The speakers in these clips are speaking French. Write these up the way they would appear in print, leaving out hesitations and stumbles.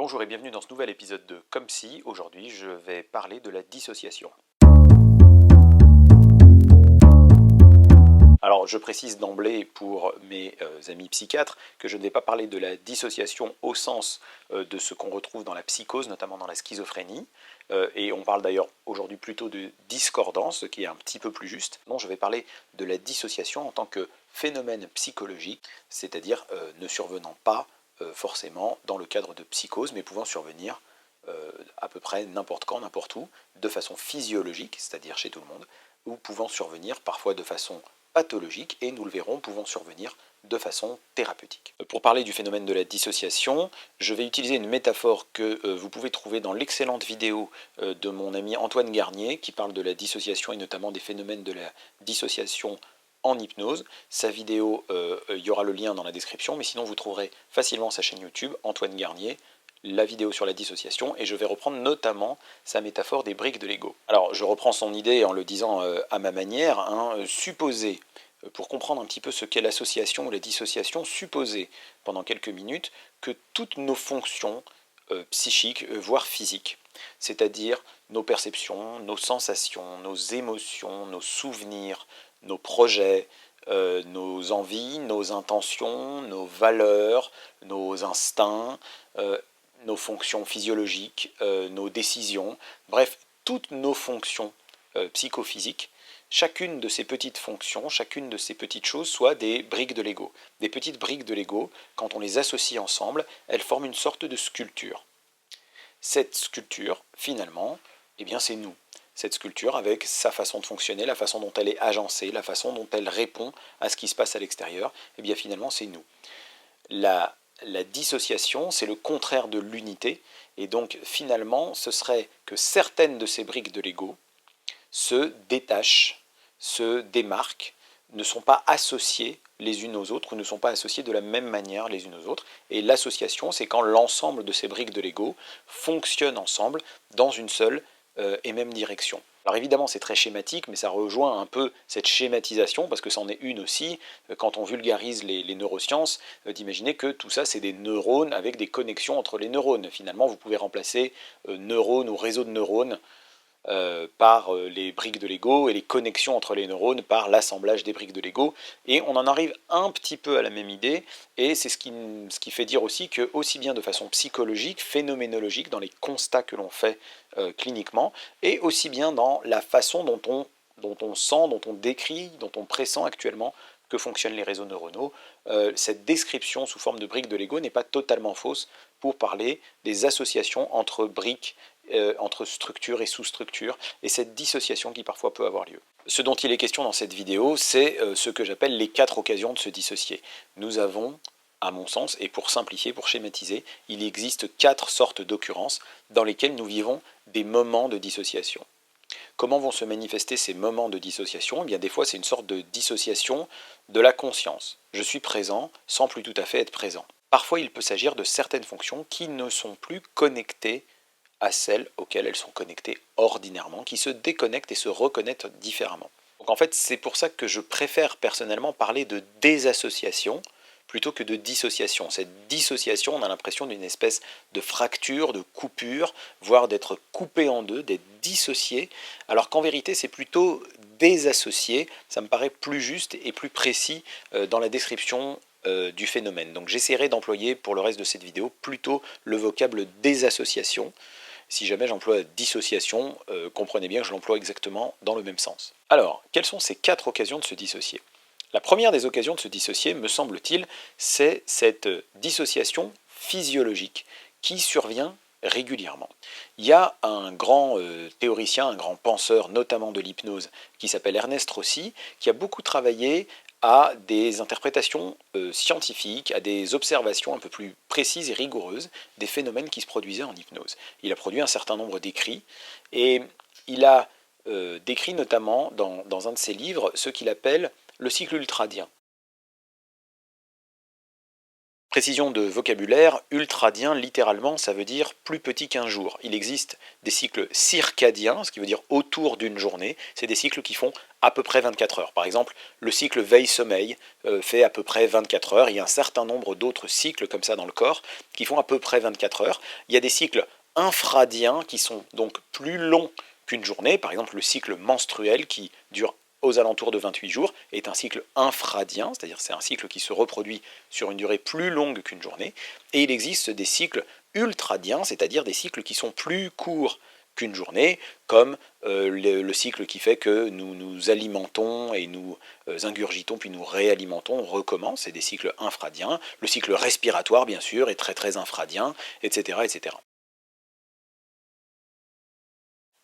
Bonjour et bienvenue dans ce nouvel épisode de Comme si. Aujourd'hui, je vais parler de la dissociation. Alors, je précise d'emblée pour mes amis psychiatres que je ne vais pas parler de la dissociation au sens de ce qu'on retrouve dans la psychose, notamment dans la schizophrénie. Et on parle d'ailleurs aujourd'hui plutôt de discordance, ce qui est un petit peu plus juste. Non, je vais parler de la dissociation en tant que phénomène psychologique, c'est-à-dire ne survenant pas forcément dans le cadre de psychose, mais pouvant survenir à peu près n'importe quand, n'importe où, de façon physiologique, c'est-à-dire chez tout le monde, ou pouvant survenir parfois de façon pathologique, et nous le verrons, pouvant survenir de façon thérapeutique. Pour parler du phénomène de la dissociation, je vais utiliser une métaphore que vous pouvez trouver dans l'excellente vidéo de mon ami Antoine Garnier, qui parle de la dissociation et notamment des phénomènes de la dissociation en hypnose. Sa vidéo, il y aura le lien dans la description, mais sinon vous trouverez facilement sa chaîne YouTube, Antoine Garnier, la vidéo sur la dissociation, et je vais reprendre notamment sa métaphore des briques de Lego. Alors je reprends son idée en le disant à ma manière, supposer, pour comprendre un petit peu ce qu'est l'association ou la dissociation, supposer pendant quelques minutes que toutes nos fonctions psychiques, voire physiques, c'est-à-dire nos perceptions, nos sensations, nos émotions, nos souvenirs, nos projets, nos envies, nos intentions, nos valeurs, nos instincts, nos fonctions physiologiques, nos décisions, bref, toutes nos fonctions psychophysiques, chacune de ces petites fonctions, chacune de ces petites choses soit des briques de Lego. Des petites briques de Lego, quand on les associe ensemble, elles forment une sorte de sculpture. Cette sculpture, finalement, eh bien c'est nous. Cette sculpture avec sa façon de fonctionner, la façon dont elle est agencée, la façon dont elle répond à ce qui se passe à l'extérieur, eh bien finalement c'est nous. La dissociation, c'est le contraire de l'unité, et donc finalement, ce serait que certaines de ces briques de Lego se détachent, se démarquent, ne sont pas associées les unes aux autres, ou ne sont pas associées de la même manière les unes aux autres. Et l'association, c'est quand l'ensemble de ces briques de Lego fonctionnent ensemble dans une seule et même direction. Alors évidemment c'est très schématique, mais ça rejoint un peu cette schématisation, parce que c'en est une aussi, quand on vulgarise les neurosciences, d'imaginer que tout ça c'est des neurones avec des connexions entre les neurones. Finalement vous pouvez remplacer neurones ou réseau de neurones par les briques de Lego et les connexions entre les neurones par l'assemblage des briques de Lego, et on en arrive un petit peu à la même idée, et c'est ce qui fait dire aussi que, aussi bien de façon psychologique, phénoménologique, dans les constats que l'on fait cliniquement, et aussi bien dans la façon dont on sent, dont on décrit, dont on pressent actuellement que fonctionnent les réseaux neuronaux, cette description sous forme de briques de Lego n'est pas totalement fausse pour parler des associations entre briques, entre structure et sous-structure, et cette dissociation qui parfois peut avoir lieu. Ce dont il est question dans cette vidéo, c'est ce que j'appelle les 4 occasions de se dissocier. Nous avons, à mon sens, et pour simplifier, pour schématiser, il existe 4 sortes d'occurrences dans lesquelles nous vivons des moments de dissociation. Comment vont se manifester ces moments de dissociation? Eh bien, des fois, c'est une sorte de dissociation de la conscience. Je suis présent sans plus tout à fait être présent. Parfois, il peut s'agir de certaines fonctions qui ne sont plus connectées à celles auxquelles elles sont connectées ordinairement, qui se déconnectent et se reconnectent différemment. Donc en fait, c'est pour ça que je préfère personnellement parler de désassociation plutôt que de dissociation. Cette dissociation, on a l'impression d'une espèce de fracture, de coupure, voire d'être coupé en deux, d'être dissocié, alors qu'en vérité c'est plutôt désassocié. Ça me paraît plus juste et plus précis dans la description du phénomène. Donc j'essaierai d'employer pour le reste de cette vidéo plutôt le vocable désassociation. Si jamais j'emploie dissociation, comprenez bien que je l'emploie exactement dans le même sens. Alors, quelles sont ces 4 occasions de se dissocier? La première des occasions de se dissocier, me semble-t-il, c'est cette dissociation physiologique qui survient régulièrement. Il y a un grand théoricien, un grand penseur, notamment de l'hypnose, qui s'appelle Ernest Rossi, qui a beaucoup travaillé à des interprétations scientifiques, à des observations un peu plus précises et rigoureuses des phénomènes qui se produisaient en hypnose. Il a produit un certain nombre d'écrits, et il a décrit notamment dans un de ses livres ce qu'il appelle le cycle ultradien. Précision de vocabulaire, ultradien, littéralement, ça veut dire plus petit qu'un jour. Il existe des cycles circadiens, ce qui veut dire autour d'une journée. C'est des cycles qui font à peu près 24 heures. Par exemple, le cycle veille-sommeil fait à peu près 24 heures. Il y a un certain nombre d'autres cycles comme ça dans le corps qui font à peu près 24 heures. Il y a des cycles infradiens qui sont donc plus longs qu'une journée. Par exemple, le cycle menstruel qui dure aux alentours de 28 jours, est un cycle infradien, c'est-à-dire c'est un cycle qui se reproduit sur une durée plus longue qu'une journée, et il existe des cycles ultradiens, c'est-à-dire des cycles qui sont plus courts qu'une journée, comme le cycle qui fait que nous nous alimentons et nous ingurgitons puis nous réalimentons, on recommence, c'est des cycles infradiens, le cycle respiratoire bien sûr est très très infradien, etc. etc.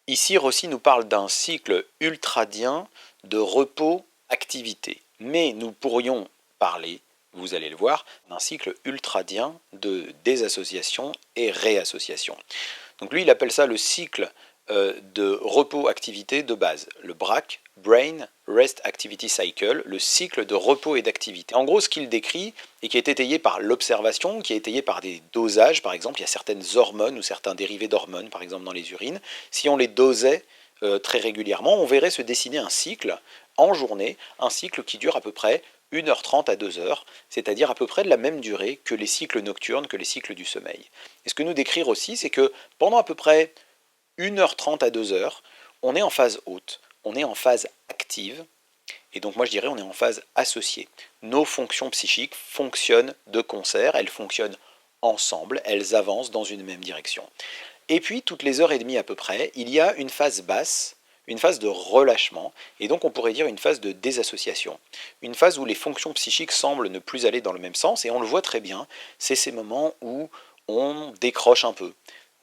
Ici, Rossi nous parle d'un cycle ultradien de repos-activité. Mais nous pourrions parler, vous allez le voir, d'un cycle ultradien de désassociation et réassociation. Donc lui, il appelle ça le cycle de repos-activité de base, le BRAC, Brain Rest Activity Cycle, le cycle de repos et d'activité. En gros, ce qu'il décrit, et qui est étayé par l'observation, qui est étayé par des dosages, par exemple, il y a certaines hormones ou certains dérivés d'hormones, par exemple dans les urines, si on les dosait très régulièrement, on verrait se dessiner un cycle en journée, un cycle qui dure à peu près 1h30 à 2h, c'est-à-dire à peu près de la même durée que les cycles nocturnes, que les cycles du sommeil. Et ce que nous décrire aussi, c'est que pendant à peu près 1h30 à 2h, on est en phase haute, on est en phase active, et donc moi je dirais on est en phase associée. Nos fonctions psychiques fonctionnent de concert, elles fonctionnent ensemble, elles avancent dans une même direction. Et puis toutes les heures et demie à peu près, il y a une phase basse, une phase de relâchement, et donc on pourrait dire une phase de désassociation. Une phase où les fonctions psychiques semblent ne plus aller dans le même sens, et on le voit très bien, c'est ces moments où on décroche un peu,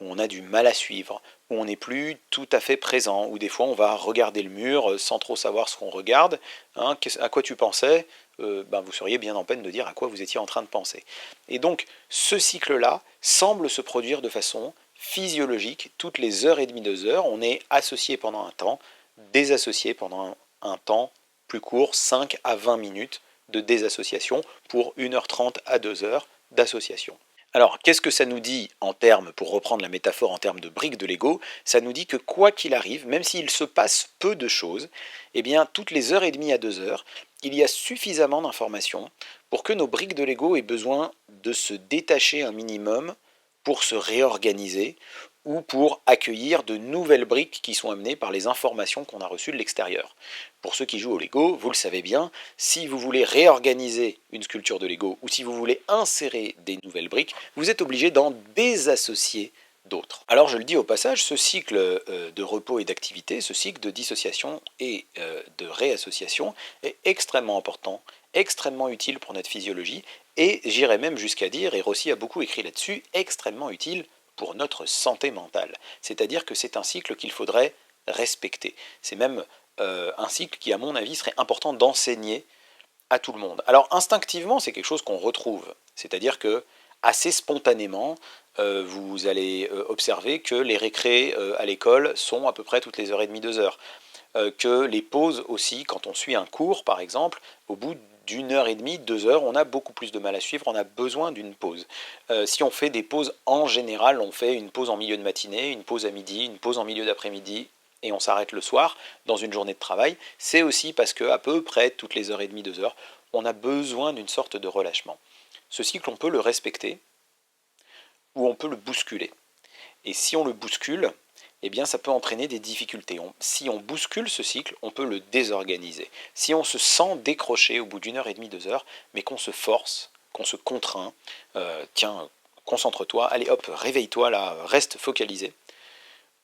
où on a du mal à suivre, où on n'est plus tout à fait présent, où des fois on va regarder le mur sans trop savoir ce qu'on regarde. Hein, à quoi tu pensais vous seriez bien en peine de dire à quoi vous étiez en train de penser. Et donc ce cycle-là semble se produire de façon physiologique, toutes les heures et demie, 2 heures, on est associé pendant un temps, désassocié pendant un temps plus court, 5 à 20 minutes de désassociation pour 1h30 à 2 heures d'association. Alors, qu'est-ce que ça nous dit en termes, pour reprendre la métaphore en termes de briques de Lego, ça nous dit que quoi qu'il arrive, même s'il se passe peu de choses, eh bien, toutes les heures et demie à 2 heures, il y a suffisamment d'informations pour que nos briques de Lego aient besoin de se détacher un minimum pour se réorganiser ou pour accueillir de nouvelles briques qui sont amenées par les informations qu'on a reçues de l'extérieur. Pour ceux qui jouent au Lego, vous le savez bien, si vous voulez réorganiser une sculpture de Lego ou si vous voulez insérer des nouvelles briques, vous êtes obligé d'en désassocier d'autres. Alors je le dis au passage, ce cycle de repos et d'activité, ce cycle de dissociation et de réassociation est extrêmement important, extrêmement utile pour notre physiologie et j'irais même jusqu'à dire, et Rossi a beaucoup écrit là-dessus, extrêmement utile pour notre santé mentale. C'est-à-dire que c'est un cycle qu'il faudrait respecter. C'est même un cycle qui, à mon avis, serait important d'enseigner à tout le monde. Alors instinctivement, c'est quelque chose qu'on retrouve. C'est-à-dire que, assez spontanément, vous allez observer que les récrés à l'école sont à peu près toutes les heures et demie, 2 heures. Que les pauses aussi, quand on suit un cours par exemple, au bout d'1 heure et demie, 2 heures, on a beaucoup plus de mal à suivre, on a besoin d'une pause. Si on fait des pauses en général, on fait une pause en milieu de matinée, une pause à midi, une pause en milieu d'après-midi, et on s'arrête le soir dans une journée de travail, c'est aussi parce qu'à peu près toutes les heures et demie, 2 heures, on a besoin d'une sorte de relâchement. Ce cycle, on peut le respecter ou on peut le bousculer. Et si on le bouscule, eh bien ça peut entraîner des difficultés. Si on bouscule ce cycle, on peut le désorganiser. Si on se sent décroché au bout d'1 heure et demie, 2 heures, mais qu'on se force, qu'on se contraint, tiens, concentre-toi, allez hop, réveille-toi là, reste focalisé,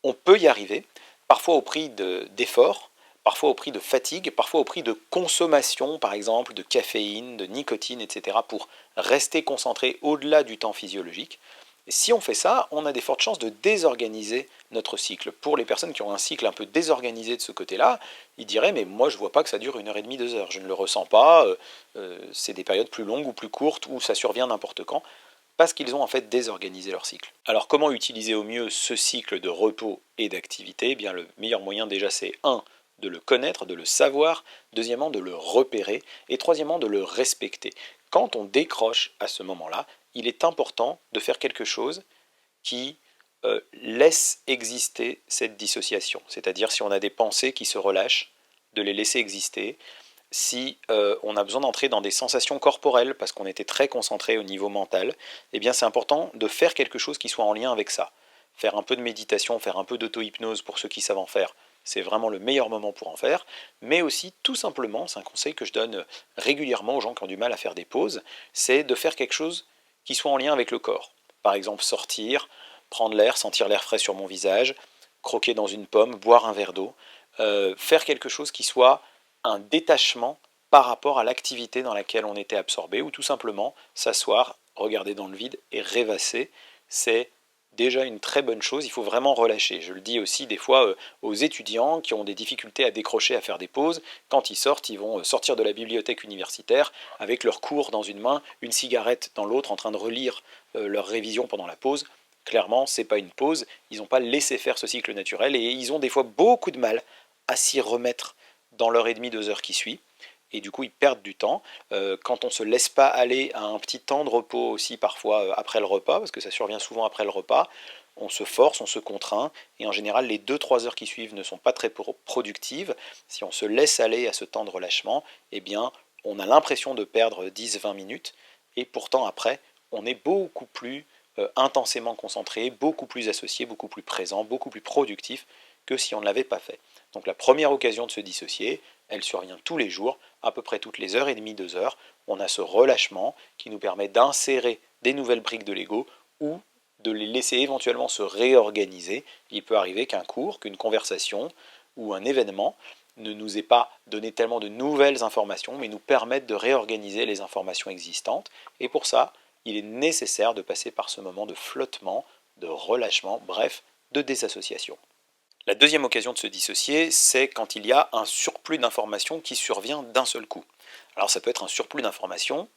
on peut y arriver, parfois au prix d'efforts, parfois au prix de fatigue, parfois au prix de consommation, par exemple, de caféine, de nicotine, etc., pour rester concentré au-delà du temps physiologique. Et si on fait ça, on a des fortes chances de désorganiser notre cycle. Pour les personnes qui ont un cycle un peu désorganisé de ce côté-là, ils diraient mais moi je vois pas que ça dure 1 heure et demie, 2 heures, je ne le ressens pas, c'est des périodes plus longues ou plus courtes où ça survient n'importe quand, parce qu'ils ont en fait désorganisé leur cycle. Alors comment utiliser au mieux ce cycle de repos et d'activité? Eh bien le meilleur moyen déjà c'est de le connaître, de le savoir, deuxièmement de le repérer, et troisièmement de le respecter. quand on décroche à ce moment-là, il est important de faire quelque chose qui laisse exister cette dissociation. C'est-à-dire si on a des pensées qui se relâchent, de les laisser exister. Si on a besoin d'entrer dans des sensations corporelles parce qu'on était très concentré au niveau mental, eh bien c'est important de faire quelque chose qui soit en lien avec ça. Faire un peu de méditation, faire un peu d'auto-hypnose pour ceux qui savent en faire, c'est vraiment le meilleur moment pour en faire, mais aussi tout simplement, c'est un conseil que je donne régulièrement aux gens qui ont du mal à faire des pauses, c'est de faire quelque chose qui soit en lien avec le corps. Par exemple sortir, prendre l'air, sentir l'air frais sur mon visage, croquer dans une pomme, boire un verre d'eau, faire quelque chose qui soit un détachement par rapport à l'activité dans laquelle on était absorbé, ou tout simplement s'asseoir, regarder dans le vide et rêvasser. C'est déjà une très bonne chose, il faut vraiment relâcher. Je le dis aussi des fois aux étudiants qui ont des difficultés à décrocher, à faire des pauses. Quand ils sortent, ils vont sortir de la bibliothèque universitaire avec leur cours dans une main, une cigarette dans l'autre, en train de relire leur révision pendant la pause. Clairement, c'est pas une pause, ils n'ont pas laissé faire ce cycle naturel et ils ont des fois beaucoup de mal à s'y remettre dans l'heure et demie, 2 heures qui suit. Et du coup, ils perdent du temps. Quand on ne se laisse pas aller à un petit temps de repos aussi, parfois après le repas, parce que ça survient souvent après le repas, on se force, on se contraint, et en général, les 2-3 heures qui suivent ne sont pas très productives. Si on se laisse aller à ce temps de relâchement, eh bien, on a l'impression de perdre 10-20 minutes, et pourtant après, on est beaucoup plus intensément concentré, beaucoup plus associé, beaucoup plus présent, beaucoup plus productif que si on ne l'avait pas fait. Donc la première occasion de se dissocier, elle survient tous les jours, à peu près toutes les heures et demie, 2 heures. On a ce relâchement qui nous permet d'insérer des nouvelles briques de Lego ou de les laisser éventuellement se réorganiser. Il peut arriver qu'un cours, qu'une conversation ou un événement ne nous ait pas donné tellement de nouvelles informations, mais nous permettent de réorganiser les informations existantes. Et pour ça, il est nécessaire de passer par ce moment de flottement, de relâchement, bref, de désassociation. La deuxième occasion de se dissocier, c'est quand il y a un surplus d'informations qui survient d'un seul coup. Alors ça peut être un surplus d'informations,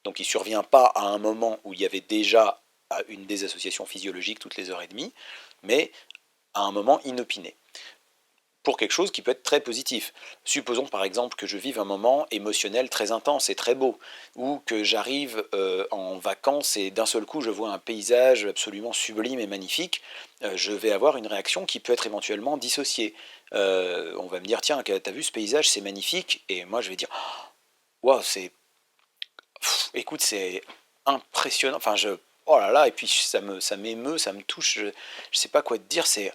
donc il ne survient pas à un moment où il y avait déjà une désassociation physiologique toutes les heures et demie, mais à un moment inopiné, pour quelque chose qui peut être très positif. Supposons par exemple que je vive un moment émotionnel très intense et très beau, ou que j'arrive en vacances et d'un seul coup je vois un paysage absolument sublime et magnifique, je vais avoir une réaction qui peut être éventuellement dissociée. On va me dire, tiens, t'as vu ce paysage, c'est magnifique, et moi je vais dire, waouh, écoute, c'est impressionnant, enfin oh là là, et puis ça m'émeut, ça me touche, je sais pas quoi te dire, c'est...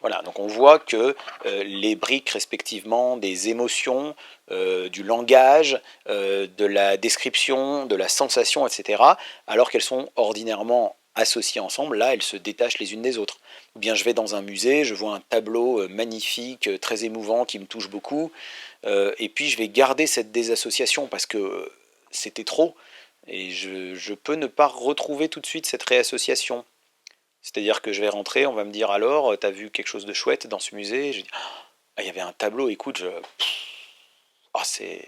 Voilà, donc on voit que les briques respectivement des émotions, du langage, de la description, de la sensation, etc., alors qu'elles sont ordinairement associées ensemble, là elles se détachent les unes des autres. Ou bien je vais dans un musée, je vois un tableau magnifique, très émouvant, qui me touche beaucoup, et puis je vais garder cette désassociation parce que c'était trop, et je peux ne pas retrouver tout de suite cette réassociation. C'est-à-dire que je vais rentrer, on va me dire alors, t'as vu quelque chose de chouette dans ce musée? Je dis, ah, il y avait un tableau, écoute, ah, c'est...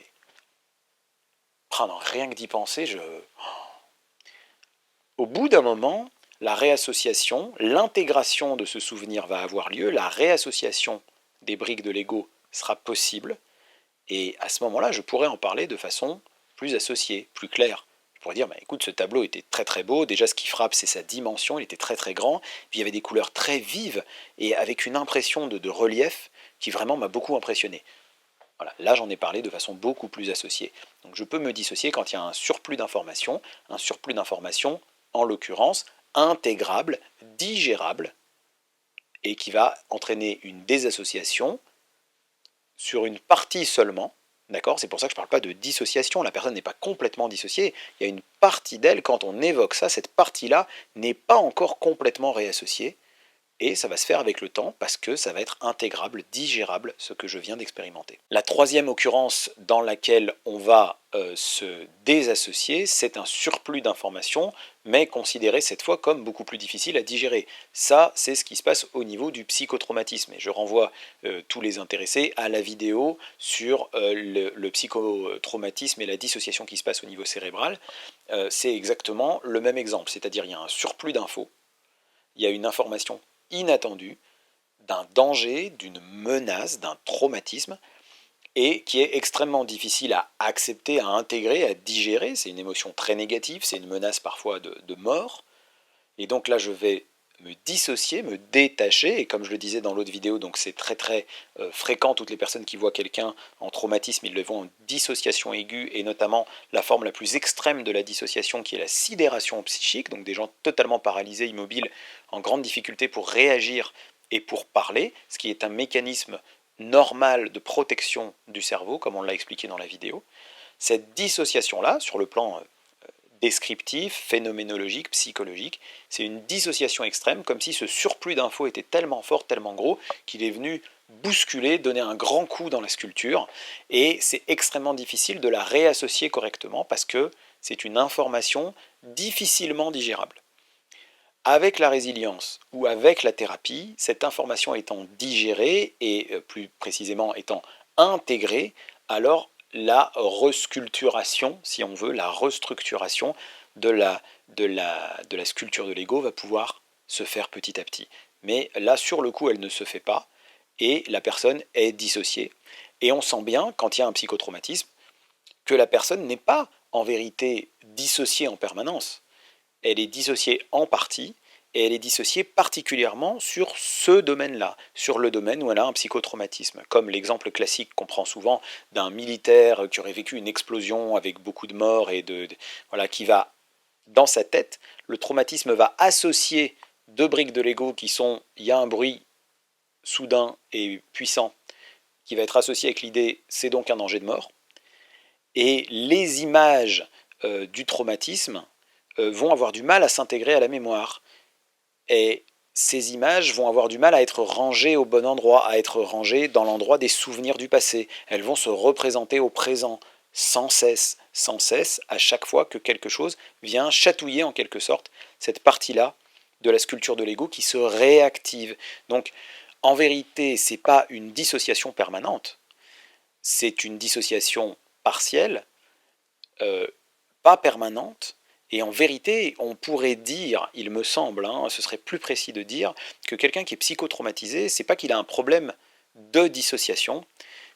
Ah non, rien que d'y penser, Au bout d'un moment, la réassociation, l'intégration de ce souvenir va avoir lieu, la réassociation des briques de Lego sera possible, et à ce moment-là, je pourrais en parler de façon plus associée, plus claire. Je pourrais dire, bah, écoute, ce tableau était très très beau, déjà ce qui frappe c'est sa dimension, il était très très grand, puis il y avait des couleurs très vives, et avec une impression de relief qui vraiment m'a beaucoup impressionné. Voilà, là j'en ai parlé de façon beaucoup plus associée. Donc je peux me dissocier quand il y a un surplus d'informations en l'occurrence intégrable, digérable, et qui va entraîner une désassociation sur une partie seulement. D'accord? C'est pour ça que je ne parle pas de dissociation, la personne n'est pas complètement dissociée, il y a une partie d'elle, quand on évoque ça, cette partie-là n'est pas encore complètement réassociée, et ça va se faire avec le temps parce que ça va être intégrable, digérable, ce que je viens d'expérimenter. La troisième occurrence dans laquelle on va se désassocier, c'est un surplus d'informations, mais considéré cette fois comme beaucoup plus difficile à digérer. Ça, c'est ce qui se passe au niveau du psychotraumatisme. Et je renvoie tous les intéressés à la vidéo sur le psychotraumatisme et la dissociation qui se passe au niveau cérébral. C'est exactement le même exemple, c'est-à-dire il y a un surplus d'infos, il y a une information inattendue, d'un danger, d'une menace, d'un traumatisme, et qui est extrêmement difficile à accepter, à intégrer, à digérer. C'est une émotion très négative, c'est une menace parfois de mort. Et donc là, je vais me dissocier, me détacher, et comme je le disais dans l'autre vidéo, donc c'est très très fréquent, toutes les personnes qui voient quelqu'un en traumatisme, ils le voient en dissociation aiguë, et notamment la forme la plus extrême de la dissociation qui est la sidération psychique, donc des gens totalement paralysés, immobiles, en grande difficulté pour réagir et pour parler, ce qui est un mécanisme normal de protection du cerveau, comme on l'a expliqué dans la vidéo. Cette dissociation-là, sur le plan descriptif, phénoménologique, psychologique. C'est une dissociation extrême, comme si ce surplus d'infos était tellement fort, tellement gros, qu'il est venu bousculer, donner un grand coup dans la sculpture, et c'est extrêmement difficile de la réassocier correctement, parce que c'est une information difficilement digérable. Avec la résilience ou avec la thérapie, cette information étant digérée, et plus précisément étant intégrée, alors la resculpturation, si on veut, la restructuration de la sculpture de l'ego va pouvoir se faire petit à petit. Mais là, sur le coup, elle ne se fait pas, et la personne est dissociée. Et on sent bien, quand il y a un psychotraumatisme, que la personne n'est pas en vérité dissociée en permanence. Elle est dissociée en partie, et elle est dissociée particulièrement sur ce domaine-là, sur le domaine où elle a un psychotraumatisme, comme l'exemple classique qu'on prend souvent d'un militaire qui aurait vécu une explosion avec beaucoup de morts, et voilà, qui va, dans sa tête, le traumatisme va associer deux briques de Lego qui sont, il y a un bruit soudain et puissant qui va être associé avec l'idée c'est donc un danger de mort, et les images du traumatisme vont avoir du mal à s'intégrer à la mémoire. Et ces images vont avoir du mal à être rangées au bon endroit, à être rangées dans l'endroit des souvenirs du passé. Elles vont se représenter au présent, sans cesse, à chaque fois que quelque chose vient chatouiller en quelque sorte cette partie-là de la sculpture de l'ego qui se réactive. Donc, en vérité, ce n'est pas une dissociation permanente, c'est une dissociation partielle, euh, pas permanente, et en vérité, on pourrait dire, il me semble, ce serait plus précis de dire, que quelqu'un qui est psychotraumatisé, c'est pas qu'il a un problème de dissociation,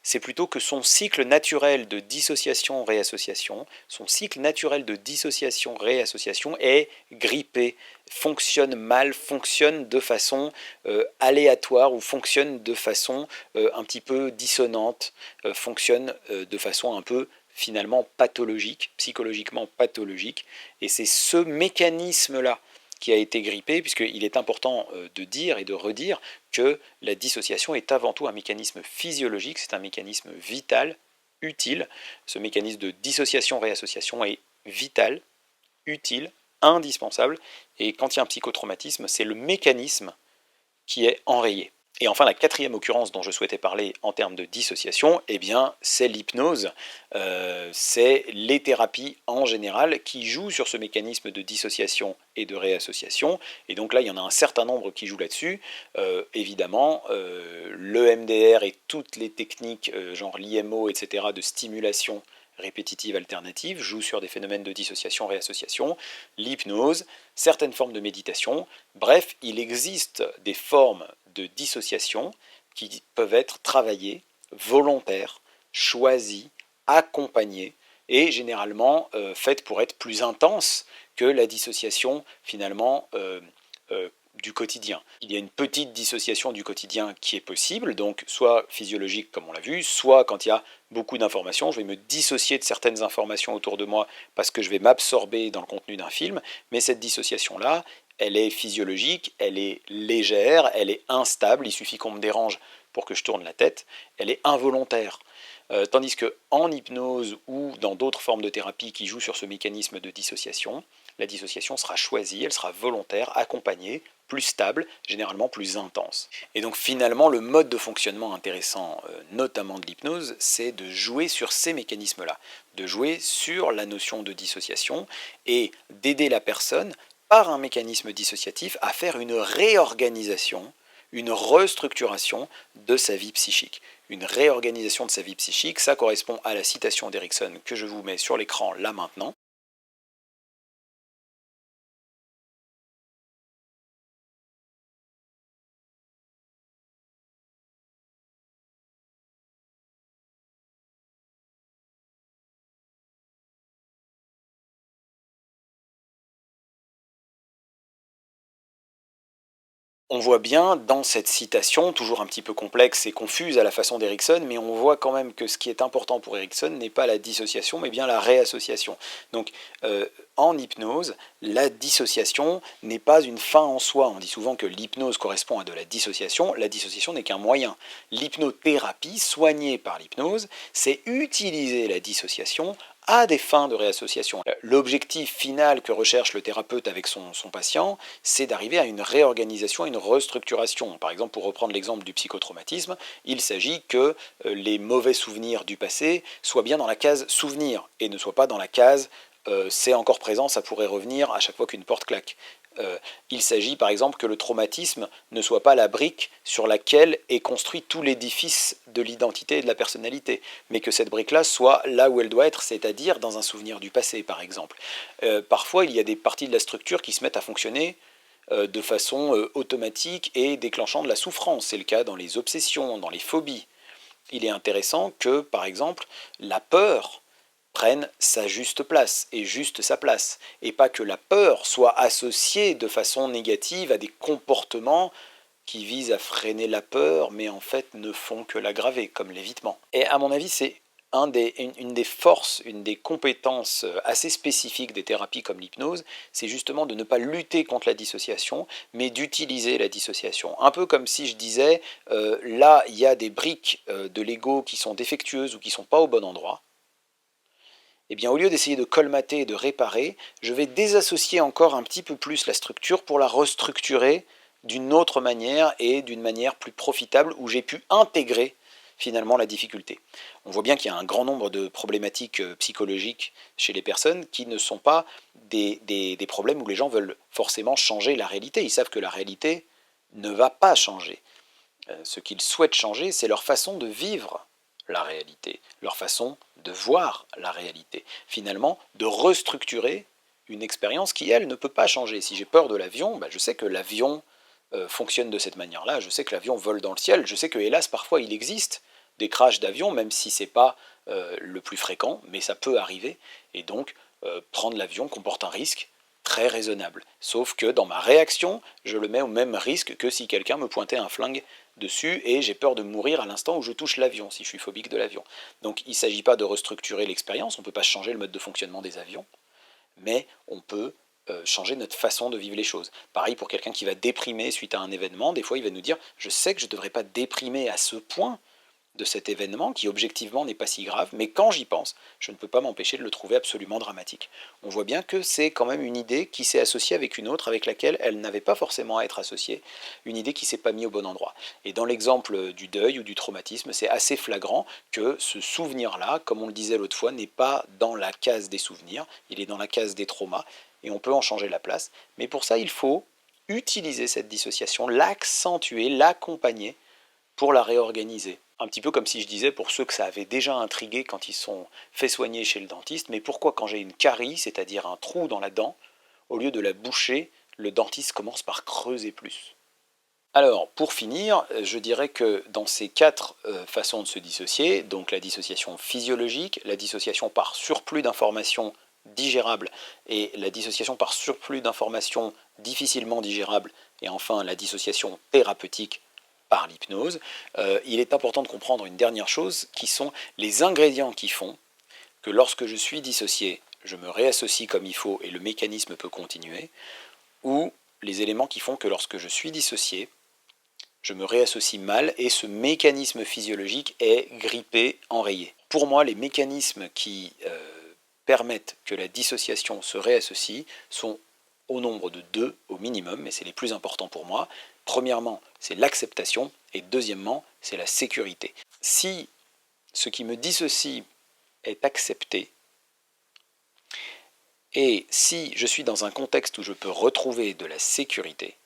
c'est plutôt que son cycle naturel de dissociation-réassociation, son cycle naturel de dissociation-réassociation est grippé, fonctionne mal, fonctionne de façon aléatoire, ou fonctionne de façon un petit peu dissonante, fonctionne de façon un peu finalement pathologique, psychologiquement pathologique, et c'est ce mécanisme-là qui a été grippé, puisqu'il est important de dire et de redire que la dissociation est avant tout un mécanisme physiologique, c'est un mécanisme vital, utile. Ce mécanisme de dissociation-réassociation est vital, utile, indispensable, et quand il y a un psychotraumatisme, c'est le mécanisme qui est enrayé. Et enfin, la quatrième occurrence dont je souhaitais parler en termes de dissociation, eh bien, c'est l'hypnose. C'est les thérapies en général qui jouent sur ce mécanisme de dissociation et de réassociation. Et donc là, il y en a un certain nombre qui jouent là-dessus. Évidemment, le MDR et toutes les techniques, genre l'IMO, etc., de stimulation répétitive alternative, jouent sur des phénomènes de dissociation, réassociation, l'hypnose, certaines formes de méditation. Bref, il existe des formes de dissociation qui peuvent être travaillées, volontaires, choisies, accompagnées, et généralement faites pour être plus intenses que la dissociation finalement du quotidien. Il y a une petite dissociation du quotidien qui est possible, donc soit physiologique comme on l'a vu, soit quand il y a beaucoup d'informations, je vais me dissocier de certaines informations autour de moi parce que je vais m'absorber dans le contenu d'un film, mais cette dissociation-là, elle est physiologique, elle est légère, elle est instable, il suffit qu'on me dérange pour que je tourne la tête, elle est involontaire. Tandis qu'en hypnose ou dans d'autres formes de thérapie qui jouent sur ce mécanisme de dissociation, la dissociation sera choisie, elle sera volontaire, accompagnée, plus stable, généralement plus intense. Et donc finalement, le mode de fonctionnement intéressant, notamment de l'hypnose, c'est de jouer sur ces mécanismes-là, de jouer sur la notion de dissociation et d'aider la personne par un mécanisme dissociatif à faire une réorganisation, une restructuration de sa vie psychique. Une réorganisation de sa vie psychique, ça correspond à la citation d'Erikson que je vous mets sur l'écran là maintenant. On voit bien dans cette citation, toujours un petit peu complexe et confuse à la façon d'Erikson, mais on voit quand même que ce qui est important pour Erikson n'est pas la dissociation, mais bien la réassociation. Donc, en hypnose, la dissociation n'est pas une fin en soi. On dit souvent que l'hypnose correspond à de la dissociation n'est qu'un moyen. L'hypnothérapie, soignée par l'hypnose, c'est utiliser la dissociation à des fins de réassociation. L'objectif final que recherche le thérapeute avec son patient, c'est d'arriver à une réorganisation, à une restructuration. Par exemple, pour reprendre l'exemple du psychotraumatisme, il s'agit que les mauvais souvenirs du passé soient bien dans la case souvenir et ne soient pas dans la case c'est encore présent, ça pourrait revenir à chaque fois qu'une porte claque. Il s'agit par exemple que le traumatisme ne soit pas la brique sur laquelle est construit tout l'édifice de l'identité et de la personnalité, mais que cette brique-là soit là où elle doit être, c'est-à-dire dans un souvenir du passé par exemple. Parfois il y a des parties de la structure qui se mettent à fonctionner de façon automatique et déclenchant de la souffrance. C'est le cas dans les obsessions, dans les phobies. Il est intéressant que par exemple la peur prenne sa juste place, et juste sa place, et pas que la peur soit associée de façon négative à des comportements qui visent à freiner la peur, mais en fait ne font que l'aggraver, comme l'évitement. Et à mon avis, c'est une des forces, une des compétences assez spécifiques des thérapies comme l'hypnose, c'est justement de ne pas lutter contre la dissociation, mais d'utiliser la dissociation. Un peu comme si je disais, là, il y a des briques de Lego qui sont défectueuses ou qui ne sont pas au bon endroit. Eh bien, au lieu d'essayer de colmater et de réparer, je vais désassocier encore un petit peu plus la structure pour la restructurer d'une autre manière et d'une manière plus profitable où j'ai pu intégrer finalement la difficulté. On voit bien qu'il y a un grand nombre de problématiques psychologiques chez les personnes qui ne sont pas des problèmes où les gens veulent forcément changer la réalité. Ils savent que la réalité ne va pas changer. Ce qu'ils souhaitent changer, c'est leur façon de vivre la réalité, leur façon de voir la réalité. Finalement, de restructurer une expérience qui, elle, ne peut pas changer. Si j'ai peur de l'avion, je sais que l'avion fonctionne de cette manière-là, je sais que l'avion vole dans le ciel, je sais que, hélas, parfois il existe des crashs d'avions, même si ce n'est pas le plus fréquent, mais ça peut arriver, et donc prendre l'avion comporte un risque très raisonnable. Sauf que dans ma réaction, je le mets au même risque que si quelqu'un me pointait un flingue dessus et j'ai peur de mourir à l'instant où je touche l'avion, si je suis phobique de l'avion. Donc il ne s'agit pas de restructurer l'expérience, on ne peut pas changer le mode de fonctionnement des avions, mais on peut changer notre façon de vivre les choses. Pareil pour quelqu'un qui va déprimer suite à un événement, des fois il va nous dire « je sais que je ne devrais pas déprimer à ce point », de cet événement qui objectivement n'est pas si grave, mais quand j'y pense, je ne peux pas m'empêcher de le trouver absolument dramatique. On voit bien que c'est quand même une idée qui s'est associée avec une autre avec laquelle elle n'avait pas forcément à être associée, une idée qui ne s'est pas mise au bon endroit. Et dans l'exemple du deuil ou du traumatisme, c'est assez flagrant que ce souvenir-là, comme on le disait l'autre fois, n'est pas dans la case des souvenirs, il est dans la case des traumas, et on peut en changer la place. Mais pour ça, il faut utiliser cette dissociation, l'accentuer, l'accompagner pour la réorganiser. Un petit peu comme si je disais pour ceux que ça avait déjà intrigué quand ils sont fait soigner chez le dentiste, mais pourquoi quand j'ai une carie, c'est-à-dire un trou dans la dent, au lieu de la boucher, le dentiste commence par creuser plus? Alors, pour finir, je dirais que dans ces quatre façons de se dissocier, donc la dissociation physiologique, la dissociation par surplus d'informations digérables et la dissociation par surplus d'informations difficilement digérables, et enfin la dissociation thérapeutique par l'hypnose, il est important de comprendre une dernière chose qui sont les ingrédients qui font que lorsque je suis dissocié, je me réassocie comme il faut et le mécanisme peut continuer, ou les éléments qui font que lorsque je suis dissocié, je me réassocie mal et ce mécanisme physiologique est grippé, enrayé. Pour moi, les mécanismes qui permettent que la dissociation se réassocie sont au nombre de deux au minimum, mais c'est les plus importants pour moi. Premièrement, c'est l'acceptation, et deuxièmement, c'est la sécurité. Si ce qui me dissocie est accepté, et si je suis dans un contexte où je peux retrouver de la sécurité,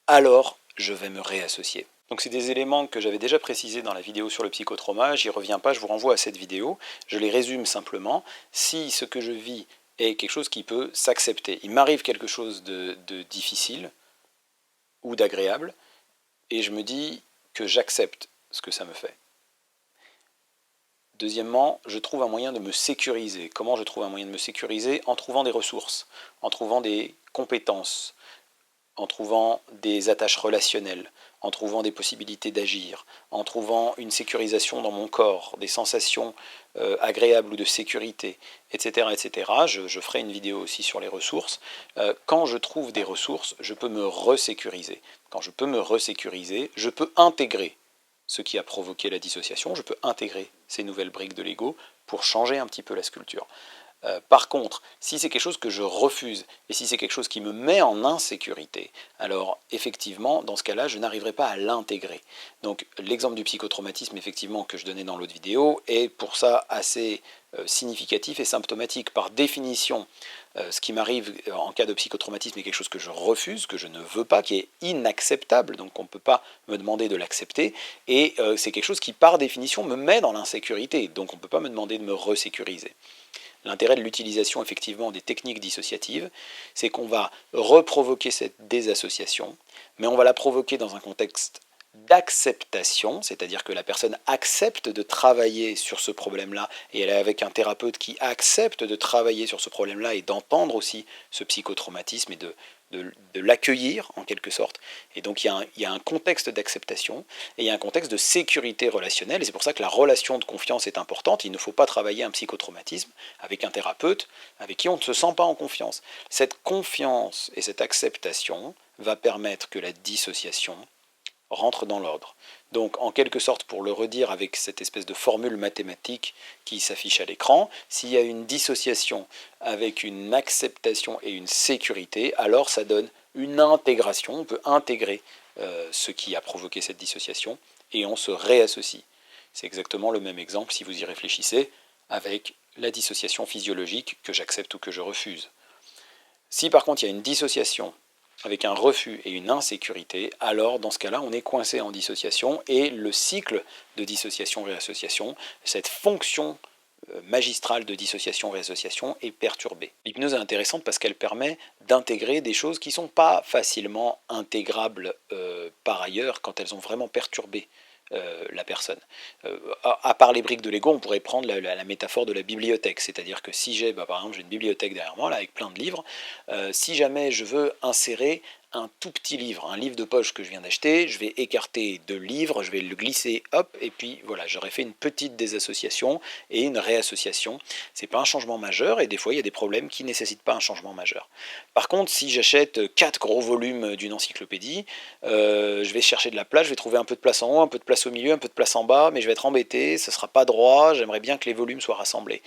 alors je vais me réassocier. Donc c'est des éléments que j'avais déjà précisés dans la vidéo sur le psychotrauma, j'y reviens pas, je vous renvoie à cette vidéo, je les résume simplement. Si ce que je vis est quelque chose qui peut s'accepter, il m'arrive quelque chose de difficile ou d'agréable, et je me dis que j'accepte ce que ça me fait. Deuxièmement, je trouve un moyen de me sécuriser. Comment je trouve un moyen de me sécuriser? En trouvant des ressources, en trouvant des compétences, en trouvant des attaches relationnelles, en trouvant des possibilités d'agir, en trouvant une sécurisation dans mon corps, des sensations agréables ou de sécurité, etc. etc. Je ferai une vidéo aussi sur les ressources. Quand je trouve des ressources, je peux me resécuriser. Quand je peux me resécuriser, je peux intégrer ce qui a provoqué la dissociation, je peux intégrer ces nouvelles briques de Lego pour changer un petit peu la sculpture. Par contre, si c'est quelque chose que je refuse, et si c'est quelque chose qui me met en insécurité, alors effectivement, dans ce cas-là, je n'arriverai pas à l'intégrer. Donc l'exemple du psychotraumatisme, effectivement, que je donnais dans l'autre vidéo, est pour ça assez significatif et symptomatique. Par définition, ce qui m'arrive en cas de psychotraumatisme est quelque chose que je refuse, que je ne veux pas, qui est inacceptable, donc on ne peut pas me demander de l'accepter, et c'est quelque chose qui, par définition, me met dans l'insécurité, donc on ne peut pas me demander de me resécuriser. L'intérêt de l'utilisation effectivement des techniques dissociatives, c'est qu'on va reprovoquer cette désassociation, mais on va la provoquer dans un contexte d'acceptation, c'est-à-dire que la personne accepte de travailler sur ce problème-là, et elle est avec un thérapeute qui accepte de travailler sur ce problème-là et d'entendre aussi ce psychotraumatisme et de l'accueillir en quelque sorte. Et donc il y a un contexte d'acceptation et il y a un contexte de sécurité relationnelle, et c'est pour ça que la relation de confiance est importante. Il ne faut pas travailler un psychotraumatisme avec un thérapeute avec qui on ne se sent pas en confiance. Cette confiance et cette acceptation va permettre que la dissociation rentre dans l'ordre. Donc en quelque sorte, pour le redire avec cette espèce de formule mathématique qui s'affiche à l'écran, s'il y a une dissociation avec une acceptation et une sécurité, alors ça donne une intégration, on peut intégrer ce qui a provoqué cette dissociation et on se réassocie. C'est exactement le même exemple, si vous y réfléchissez, avec la dissociation physiologique que j'accepte ou que je refuse. Si par contre il y a une dissociation avec un refus et une insécurité, alors dans ce cas-là, on est coincé en dissociation et le cycle de dissociation-réassociation, cette fonction magistrale de dissociation-réassociation est perturbée. L'hypnose est intéressante parce qu'elle permet d'intégrer des choses qui ne sont pas facilement intégrables par ailleurs quand elles ont vraiment perturbé la personne. À part les briques de Lego, on pourrait prendre la métaphore de la bibliothèque, c'est-à-dire que si j'ai, par exemple, j'ai une bibliothèque derrière moi là, avec plein de livres, si jamais je veux insérer un tout petit livre, un livre de poche que je viens d'acheter, je vais écarter 2 livres, je vais le glisser, hop, et puis voilà, j'aurais fait une petite désassociation et une réassociation. C'est pas un changement majeur, et des fois il y a des problèmes qui nécessitent pas un changement majeur. Par contre, si j'achète 4 gros volumes d'une encyclopédie, je vais chercher de la place, je vais trouver un peu de place en haut, un peu de place au milieu, un peu de place en bas, mais je vais être embêté, ce sera pas droit, j'aimerais bien que les volumes soient rassemblés.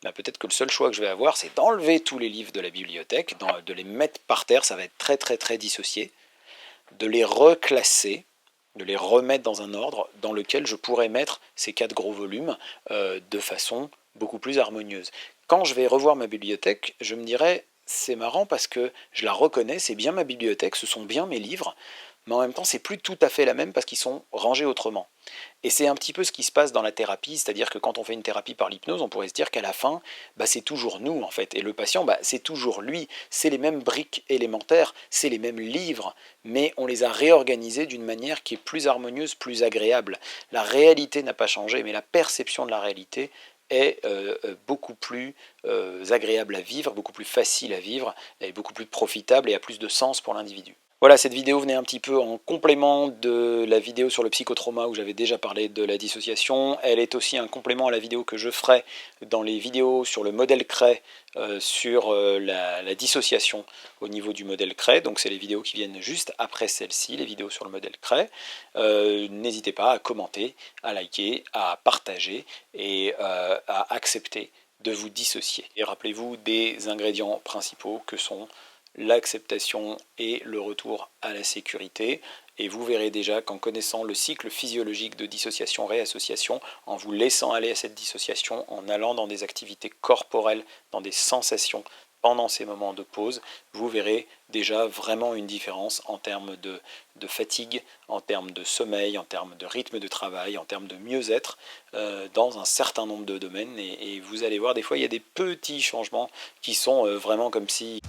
Ben, peut-être que le seul choix que je vais avoir, c'est d'enlever tous les livres de la bibliothèque, de les mettre par terre, ça va être très très très dissocié, de les reclasser, de les remettre dans un ordre dans lequel je pourrais mettre ces 4 gros volumes de façon beaucoup plus harmonieuse. Quand je vais revoir ma bibliothèque, je me dirais, c'est marrant parce que je la reconnais, c'est bien ma bibliothèque, ce sont bien mes livres, mais en même temps, c'est plus tout à fait la même parce qu'ils sont rangés autrement. Et c'est un petit peu ce qui se passe dans la thérapie, c'est-à-dire que quand on fait une thérapie par l'hypnose, on pourrait se dire qu'à la fin, bah, c'est toujours nous en fait, et le patient, bah, c'est toujours lui, c'est les mêmes briques élémentaires, c'est les mêmes livres, mais on les a réorganisés d'une manière qui est plus harmonieuse, plus agréable. La réalité n'a pas changé, mais la perception de la réalité est beaucoup plus agréable à vivre, beaucoup plus facile à vivre, et beaucoup plus profitable et a plus de sens pour l'individu. Voilà, cette vidéo venait un petit peu en complément de la vidéo sur le psychotrauma où j'avais déjà parlé de la dissociation. Elle est aussi un complément à la vidéo que je ferai dans les vidéos sur le modèle Cray, sur la dissociation au niveau du modèle Cray. Donc c'est les vidéos qui viennent juste après celle-ci, les vidéos sur le modèle Cray. N'hésitez pas à commenter, à liker, à partager et à accepter de vous dissocier. Et rappelez-vous des ingrédients principaux que sont l'acceptation et le retour à la sécurité. Et vous verrez déjà qu'en connaissant le cycle physiologique de dissociation-réassociation, en vous laissant aller à cette dissociation, en allant dans des activités corporelles, dans des sensations pendant ces moments de pause, vous verrez déjà vraiment une différence en termes de fatigue, en termes de sommeil, en termes de rythme de travail, en termes de mieux-être dans un certain nombre de domaines. Et vous allez voir, des fois, il y a des petits changements qui sont vraiment comme si